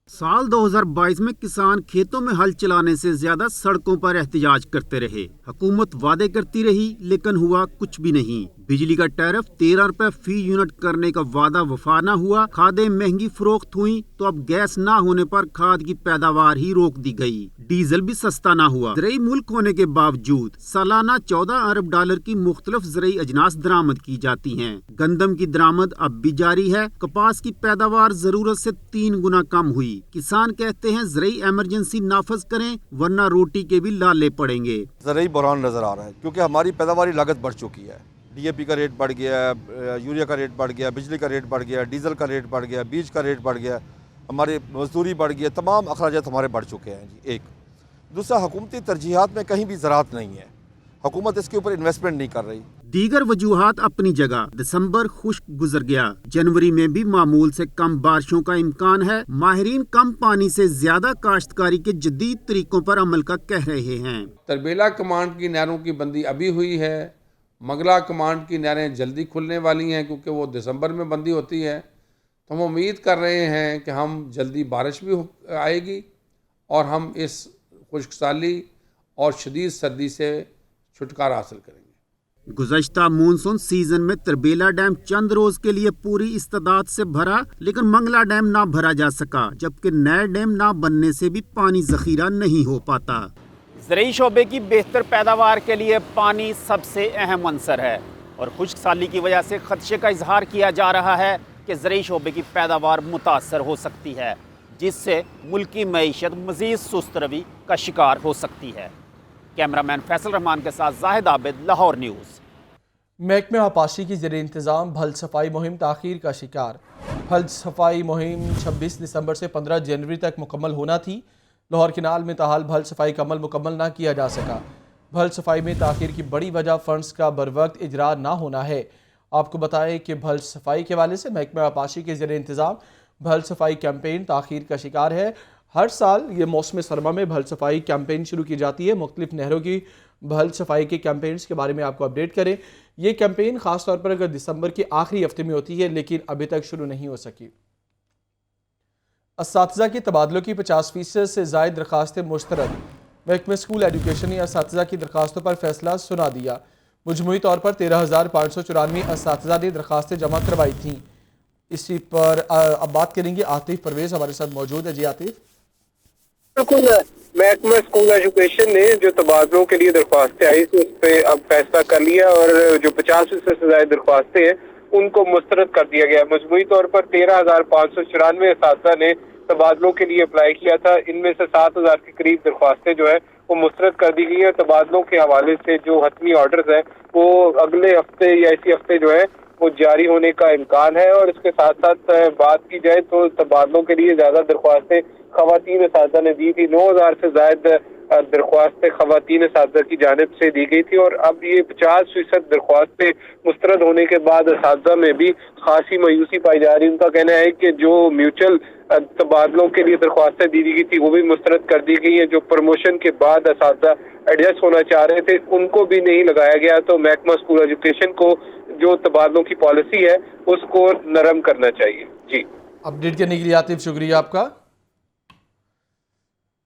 साल 2022 में किसान खेतों में हल चलाने से ज्यादा सड़कों पर एहतजाज करते रहे। हुकूमत वादे करती रही, लेकिन हुआ कुछ भी नहीं। बिजली का टैरिफ 13 रुपए फी यूनिट करने का वादा वफा न हुआ। खादें महंगी फरोख्त हुई तो अब गैस न होने पर खाद की पैदावार ही रोक दी गई। डीजल भी सस्ता न हुआ। ज़रूरी मुल्क होने के बावजूद सालाना 14 अरब डॉलर की मुख्तलिफ ज़रूरी अजनास दरामद की जाती हैं। गंदम की दरामद अब भी जारी है। कपास की पैदावार जरूरत से 3 गुना कम हुई। किसान कहते हैं ज़रूरी इमरजेंसी नाफज करें, वरना रोटी के भी लाले पड़ेंगे। ज़रूरी बहरान नजर आ रहा है, क्योंकि हमारी पैदावारी लागत बढ़ चुकी है। DAP का रेट बढ़ गया, यूरिया का रेट बढ़ गया, बिजली का रेट बढ़ गया, डीजल का रेट बढ़ गया, बीज का रेट बढ़ गया, हमारी मजदूरी बढ़ गई, तमाम अखराजात हमारे बढ़ चुके हैं जी। एक दूसरा, हुकूमती तरजीहात में कहीं भी ज़राअत नहीं है। हुकूमत इसके ऊपर इन्वेस्टमेंट नहीं कर रही। दीगर वजूहात अपनी जगह। दिसंबर खुश्क गुजर गया। जनवरी में भी मामूल से कम बारिशों का इम्कान है। माहिरीन कम पानी से ज्यादा काश्तकारी के जदीद तरीकों पर अमल का कह रहे हैं। तरबेला कमांड की नहरों की बंदी अभी हुई है। मंगला कमांड की नहरें जल्दी खुलने वाली हैं, क्योंकि वो दिसंबर में बंदी होती है। तो हम उम्मीद कर रहे हैं कि हम जल्दी बारिश भी आएगी और हम इस खुश्कसाली और शदीद सर्दी से छुटकारा हासिल करेंगे। गुज़श्ता मानसून सीजन में तरबेला डैम चंद रोज के लिए पूरी इस्तादाद से भरा, लेकिन मंगला डैम ना भरा जा सका, जबकि नए डैम ना बनने से भी पानी जखीरा नहीं हो पाता। ज़रूरी शोबे की बेहतर पैदावार के लिए पानी सबसे अहम अंसर है, और खुश्क साली की वजह से खदशे का इजहार किया जा रहा है कि ज़रूरी शोबे की पैदावार मुतासर हो सकती है, जिससे मुल्क की मईशत मज़ीद सुस्त रवी का शिकार हो सकती है। कैमरामैन फैसल रहमान के साथ जाहिद आबिद, लाहौर न्यूज़। महकमे आबपाशी की ज़ेर इंतज़ाम फल सफाई मुहिम ताख़ीर का शिकार। फल सफाई मुहिम 26 दिसंबर से 15 जनवरी तक मुकम्मल होना थी। लाहौर किनाल में ताहाल फल सफाई का अमल मुकम्मल ना किया जा सका। फल सफाई में ताख़ीर की बड़ी वजह फंड्स का बरवक्त इजरा ना होना है। आपको बताएं कि फल सफाई के हवाले से महकमे आबपाशी के ज़ेर इंतज़ाम फल सफाई कैंपेन ताख़ीर का शिकार है। हर साल ये मौसम सरमा में भल सफाई कैंपेन शुरू की जाती है। मुख्तलिफ नहरों की भल सफाई के कैंपेन्स के बारे में आपको अपडेट करें। ये कैंपेन ख़ास तौर पर अगर दिसंबर के आखिरी हफ्ते में होती है, लेकिन अभी तक शुरू नहीं हो सकी। असातिज़ा के तबादलों की 50% से ज़ायद दरख्वास्तें मुस्तरद। महकमे स्कूल एजुकेशन ने असातिज़ा की दरखास्तों पर फैसला सुना दिया। मजमूई तौर पर 13,594 असातिज़ा ने दरखास्तें जमा करवाई थीं। इसी पर अब बात करेंगे आतिफ परवेज हमारे साथ मौजूद है। जी आतिफ। बिल्कुल, महकमा स्कूल एजुकेशन ने जो तबादलों के लिए दरख्वास्तें आई थी उस पर अब फैसला कर लिया और जो 50% से ज्यादा दरख्वास्तें हैं उनको मुस्तरद कर दिया गया। मजमूई तौर पर 13,594 असातिज़ा ने तबादलों के लिए अप्लाई किया था। इनमें से 7,000 के करीब दरख्वास्तें जो है वो मुस्तरद कर दी गई है। तबादलों के हवाले से जो हतमी ऑर्डर्स हैं वो अगले हफ्ते या इसी हफ्ते जो है वो जारी होने का इम्कान है। और इसके साथ साथ बात की जाए तो तबादलों के लिए ज्यादा दरख्वास्तें खवातीन असातिज़ा ने दी थी। 9,000 से ज्यादा दरख्वास्तें खवातीन असातिज़ा की जानिब से दी गई थी और अब ये 50% दरख्वास्तें मुस्तरद होने के बाद असातिज़ा में भी खासी मायूसी पाई जा रही है। उनका कहना है कि जो म्यूचुअल तबादलों के लिए दरख्वास्तें दी गई थी वो भी मुस्तरद कर दी गई है। जो प्रमोशन के बाद असातिज़ा एडजस्ट होना चाह रहे थे उनको भी नहीं लगाया गया। तो महकमा स्कूल एजुकेशन को जो तबादलों की पॉलिसी है उसको नरम करना चाहिए। जी, अपडेट करने के लिए आतिफ शुक्रिया आपका।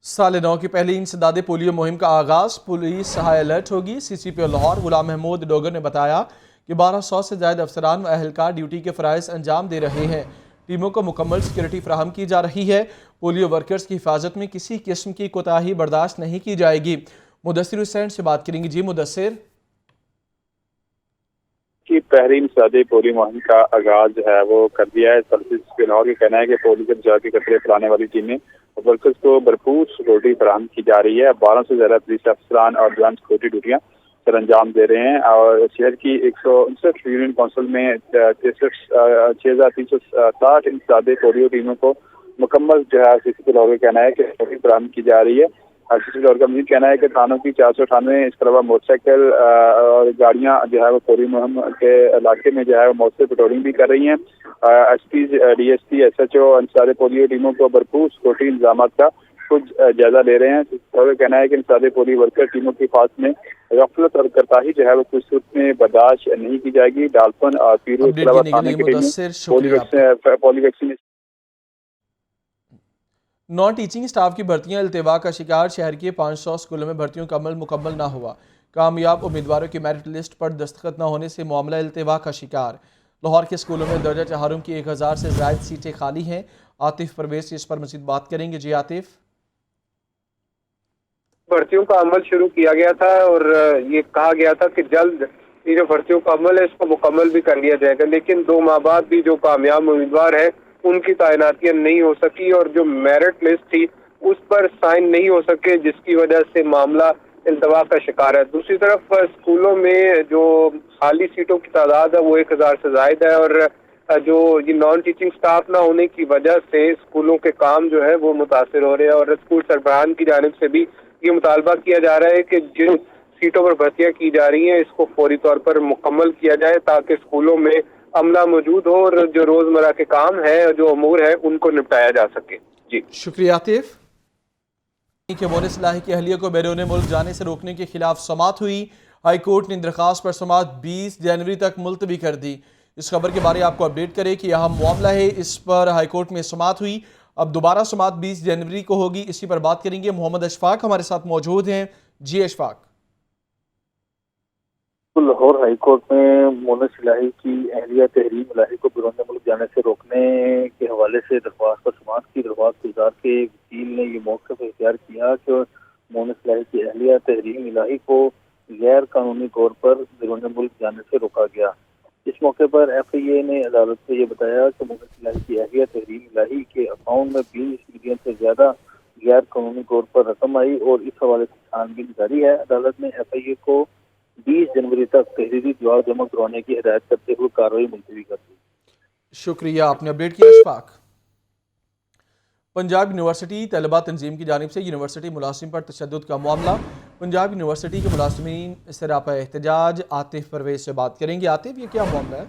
साल 9 की पहली इंसदादे पोलियो मुहिम का आगाज, पुलिस हाई अलर्ट होगी। CCP लाहौर गुलाम महमूद डोगर ने बताया कि 1200 से ज्यादा अफसरान व अहलकार ड्यूटी के फ़राइज़ अंजाम दे रहे हैं। टीमों को मुकम्मल सिक्योरिटी फराहम की जा रही है। पोलियो वर्कर्स की हिफाजत में किसी किस्म की कोताही बर्दाश्त नहीं की जाएगी। मुदस्सिर हुसैन से बात करेंगे। जी मुदस्सिर। की पहली इंसदादे पोलियो मुहिम का आगाज जो है वो कर दिया है। सर्विस लाहौर का कहना है कि पोलियो के बचाव के खतरे फैलाने वाली टीमें वर्कर्स को भरपूर सिक्योरिटी फराहम की जा रही है। 12 से ज्यादा पुलिस अफसरान और जवान सिक्योरिटी ड्यूटियाँ सर अंजाम दे रहे हैं और शहर की 159 यूनियन काउंसिल में 6,360 इंसदादे पोलियो टीमों को मुकम्मल जो है CCP लाहौर का कहना है कि सिक्योरिटी फराहम की जा रही है। CCP लाहौर का मजीद कहना है कि थानों की 498, इसके अलावा मोटरसाइकिल और गाड़ियाँ जो है वो पोलियो मुहिम के इलाके में जो है वो मौके पेट्रोलिंग भी कर रही हैं। SP, DSP, SHO इंसदादे पोलियो टीमों को भरपूर सिक्योरिटी इंतजाम का कुछ जायजा ले रहे हैं। तो कहना है कि इंसदादे पोलियो वर्कर टीमों की हिफाजत में गफलत और कोताही जो है वो कुछ सूरत में बर्दाश्त नहीं की जाएगी। डाल्फन और पीरू इसके अलावा थाने के polio vaccine non teaching staff की भर्तियां इल्तिवा का शिकार। शहर के 500 स्कूलों में भर्तियों का अमल मुकम्मल ना हुआ। कामयाब उम्मीदवारों की मेरिट लिस्ट पर दस्तखत न होने से मामला इल्तिवा का शिकार। लाहौर के स्कूलों में दर्जा चहारुम की 1000 से ज़ायद सीटें खाली हैं। आतिफ परवेज इस पर मज़ीद बात करेंगे। जी आतिफ। भर्तियों का अमल शुरू किया गया था और ये कहा गया था कि जल्द ये जो भर्तियों का अमल है इसको मुकम्मल भी कर लिया जाएगा, लेकिन 2 माह बाद भी जो कामयाब उम्मीदवार है उनकी तैनातियां नहीं हो सकी और जो मेरिट लिस्ट थी उस पर साइन नहीं हो सके, जिसकी वजह से मामला इल्तवा का शिकार है। दूसरी तरफ स्कूलों में जो खाली सीटों की तादाद है वो 1000 से ज़ायद है और जो ये नॉन टीचिंग स्टाफ ना होने की वजह से स्कूलों के काम जो है वो मुतासिर हो रहे हैं और स्कूल सरबराहान की जानिब से भी ये मुतालबा किया जा रहा है कि जिन सीटों पर भर्तियां की जा रही हैं इसको फौरी तौर पर मुकम्मल किया जाए ताकि स्कूलों में अमला मौजूद हो और जो रोजमर्रा के काम है जो अमूर है उनको निपटाया जा सके। जी शुक्रिया आतिफ। के बोनस इलाही की अहलिया को बैरून मुल्क जाने से रोकने के खिलाफ समाअत हुई। हाई कोर्ट ने दरखास्त पर समाअत 20 जनवरी तक मुलतवी कर दी। इस खबर के बारे में आपको अपडेट करें कि अहम मामला है। इस पर हाई कोर्ट में समाअत हुई, अब दोबारा समाअत 20 जनवरी को होगी। इसी पर बात करेंगे। मोहम्मद अशफाक हमारे साथ मौजूद हैं। जी अशफाक। लाहौर हाई कोर्ट में मोनस इलाही की अहलिया तहरीम इलाही को बैरून मुल्क जाने से रोकने के हवाले से दरख्वास्त पर समाअत की। दरख्वास्त गुजार के वकील ने ये मौक़िफ़ इख्तियार किया कि मोनस इलाही की अहलिया तहरीम इलाही को गैर कानूनी तौर पर बैरून मुल्क जाने से रोका गया। इस मौके पर FIA ने अदालत को ये बताया कि मोनस इलाही की अहलिया तहरीम इलाही के अकाउंट में 20 मिलियन से ज्यादा गैर कानूनी तौर पर रकम आई और इस हवाले से छानबीन जारी है। अदालत ने FIA को 20 जनवरी तक तहरीरी जवाब जमा करवाने की हिदायत करते हुए कार्रवाई मुलतवी कर दी। शुक्रिया, आपने अपडेट किया अशफाक। पंजाब यूनिवर्सिटी तलबा तंजीम की जानिब से यूनिवर्सिटी मुलाजिम पर तशद्दुद का मामला। पंजाब यूनिवर्सिटी के मुलाजिमीन सरापा एहतजाज। आतिफ परवेज से बात करेंगे। आतिफ, ये क्या मामला है?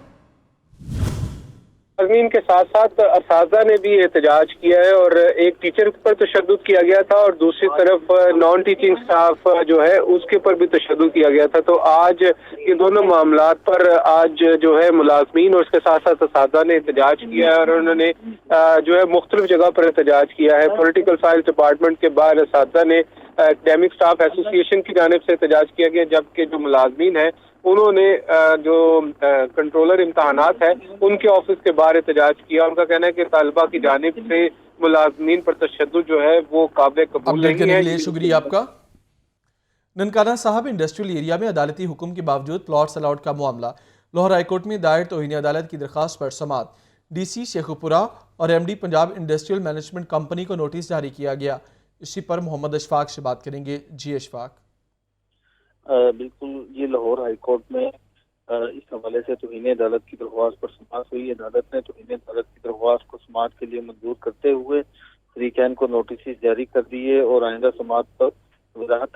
मुलाज़मीन के साथ साथ असातिज़ा ने भी एहतजाज किया है और एक टीचर पर तशद्दुद किया गया था और दूसरी तरफ नॉन टीचिंग स्टाफ जो है उसके ऊपर भी तशद्दुद किया गया था। तो आज ये दोनों मामलात पर आज जो है मुलाज़मीन और उसके साथ साथ असातिज़ा ने एहतजाज किया है और उन्होंने जो है मुख्तलिफ जगह पर एहतजाज किया है। पॉलिटिकल साइंस डिपार्टमेंट के बाहर असातिज़ा ने एकेडमिक स्टाफ एसोसिएशन की जानिब से एहतजाज किया गया, जबकि जो मुलाज़मीन है उन्होंने जो कंट्रोलर इम्तहानात है उनके ऑफिस के बाहर एहतजाज किया। उनका कहना है कि तालिबा की जानिब से मुलाज़मीन पर तशद्दुद जो है वो काबिल कबूल अपडेट नहीं करने है। के लिए शुक्रिया आपका। ननकाना साहब इंडस्ट्रियल एरिया में अदालती हुक्म के बावजूद प्लॉट्स अलाउट का मामला, लाहौर हाईकोर्ट में दायर तौहीन अदालत की दरख्वास्त पर समाअत। डीसी शेखुपुरा और MD Punjab industrial management company को नोटिस जारी किया गया। इसी पर मोहम्मद अशफाक से बात करेंगे। जी अशफाक। बिल्कुल, ये लाहौर हाईकोर्ट में इस हवाले से तौहीन अदालत की दरख्वास्त पर समाअत हुई। अदालत ने तौहीन अदालत की दरख्वास्त को समाअत के लिए मंजूर करते हुए फरीकैन को नोटिस जारी कर दिए और आइंदा समाअत पर वजाहत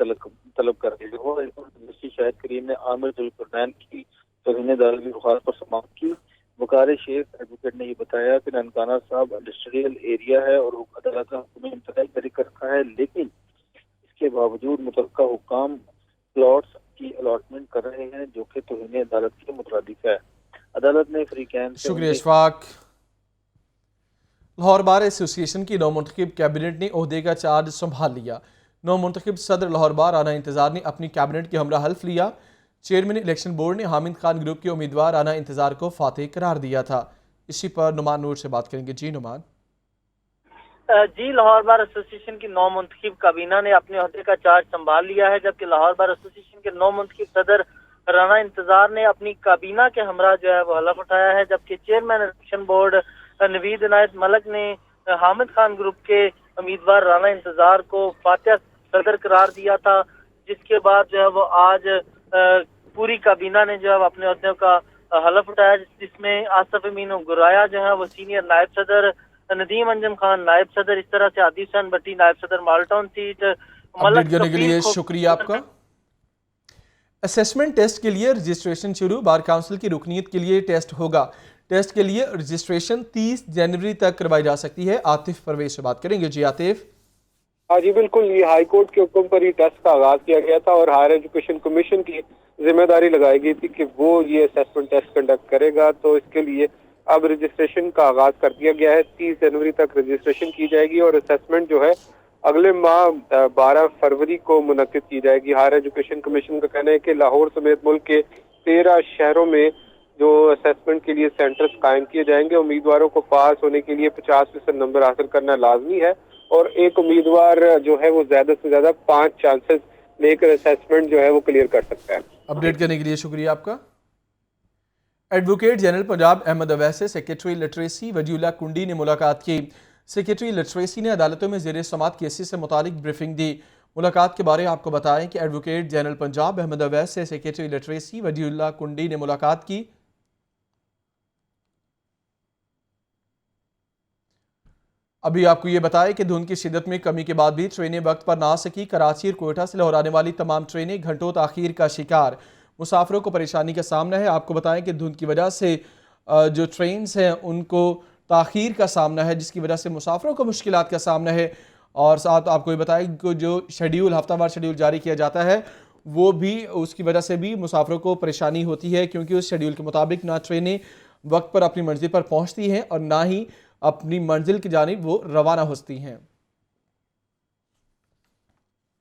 तलब कर दी। लाहौर हाईकोर्ट जस्टिस शाहिद करीम ने आमिर जुल्फरनैन की तौहीन अदालत की दरख्वास्त पर समाअत की। वकार शेख एडवोकेट ने ये बताया कि ननकाना साहब इंडस्ट्रियल एरिया है और अदालत ने हुक्म इंतहाई जारी कर रखा है, लेकिन इसके बावजूद मुतल्लिका हुक्काम प्लॉट्स की अलॉटमेंट कर रहे हैं जो कि तौहीन अदालत के मुताबिक है। अदालत ने फरीकैन से शुक्रिया अशफाक। लाहौर बार एसोसिएशन की नौमुंतखब कैबिनेट ने ओहदे का चार्ज संभाल लिया। नौमुंतखब सदर लाहौर बार राना इंतज़ार ने अपनी कैबिनेट के हमरा हल्फ लिया। चेयरमैन इलेक्शन बोर्ड ने हामिद खान ग्रुप के उम्मीदवार राना इंतज़ार को फातेह करार दिया था। इसी पर नुमान नूर से बात करेंगे। जी नुमान। जी, लाहौर बार एसोसिएशन की नौ मुंतखब काबीना ने अपने ओहदे का चार्ज संभाल लिया है, जबकि लाहौर बार एसोसिएशन के नौ मुंतखब सदर राना इंतजार ने अपनी काबीना के हमरा जो है वो हलफ उठाया है, जबकि चेयरमैन इलेक्शन बोर्ड नवीद इनायत मलक ने हामिद खान ग्रुप के उम्मीदवार राना इंतजार को फातेह सदर करार दिया था, जिसके बाद जो है वो आज पूरी काबीना ने जो है अपने ओहदे का हलफ उठाया, जिसमें आसफ अमीन गुराया जो है वो सीनियर नायब सदर, नदीम अंजम खान नायब सदर, इस तरह से आदिल हुसैन भट्टी नायब सदर माल्टाउन सीट। अपडेट करने के लिए शुक्रिया आपका। असेसमेंट टेस्ट के लिए रजिस्ट्रेशन शुरू। बार काउंसिल की रुकनीत के लिए टेस्ट होगा। टेस्ट के लिए रजिस्ट्रेशन 30 जनवरी तक करवाई जा सकती है। आतिफ परवेज से बात करेंगे। जी आतिफ। हाँ जी बिल्कुल, ये हाई कोर्ट के हुक्म पर ही टेस्ट का आगाज किया गया था और हायर एजुकेशन कमीशन की जिम्मेदारी लगाई गई थी कि वो ये असेसमेंट टेस्ट कंडक्ट करेगा। तो इसके लिए अब रजिस्ट्रेशन का आगाज कर दिया गया है। 30 जनवरी तक रजिस्ट्रेशन की जाएगी और असेसमेंट जो है अगले माह 12 फरवरी को मुनक्किद की जाएगी। हायर एजुकेशन कमीशन का कहना है कि लाहौर समेत मुल्क के 13 शहरों में जो असेसमेंट के लिए सेंटर्स कायम किए जाएंगे। उम्मीदवारों को पास होने के लिए 50% नंबर हासिल करना लाजमी है और एक उम्मीदवार जो है वो ज्यादा से ज्यादा 5 चांसेस लेकर असेसमेंट जो है वो क्लियर कर सकता है। अपडेट करने के लिए शुक्रिया आपका। एडवोकेट जनरल पंजाब अहमद अवैस से सेक्रेटरी लिटरेसी वजीउल्लाह कुंडी ने मुलाकात की। सेक्रेटरी लिटरेसी ने अदालतों में ज़ेर समात केसेस से मुतालिक ब्रीफिंग दी। मुलाकात के बारे आपको बताएं कि एडवोकेट जनरल पंजाब अहमद अवैस से सेक्रेटरी लिटरेसी वजीउल्लाह कुंडी ने मुलाकात की। अभी आपको ये बताएं कि धुंध की शिद्दत में कमी के बाद भी ट्रेनें वक्त पर ना सकी। कराची और कोयटा से लाहौर आने वाली तमाम ट्रेनें घंटों ताखीर का शिकार। मुसाफिरों को परेशानी का सामना है। आपको बताएं कि धुंध की वजह से जो ट्रेन्स हैं उनको ताखीर का सामना है, जिसकी वजह से मुसाफिरों को मुश्किलात का सामना है। और साथ आपको ये बताएं कि जो शेड्यूल हफ्तावार शेड्यूल जारी किया जाता है वो भी उसकी वजह से भी मुसाफिरों को परेशानी होती है, क्योंकि उस शेड्यूल के मुताबिक ना ट्रेनें वक्त पर अपनी मंजिल पर पहुँचती हैं और ना ही अपनी मंजिल की जानिब वो रवाना होती हैं।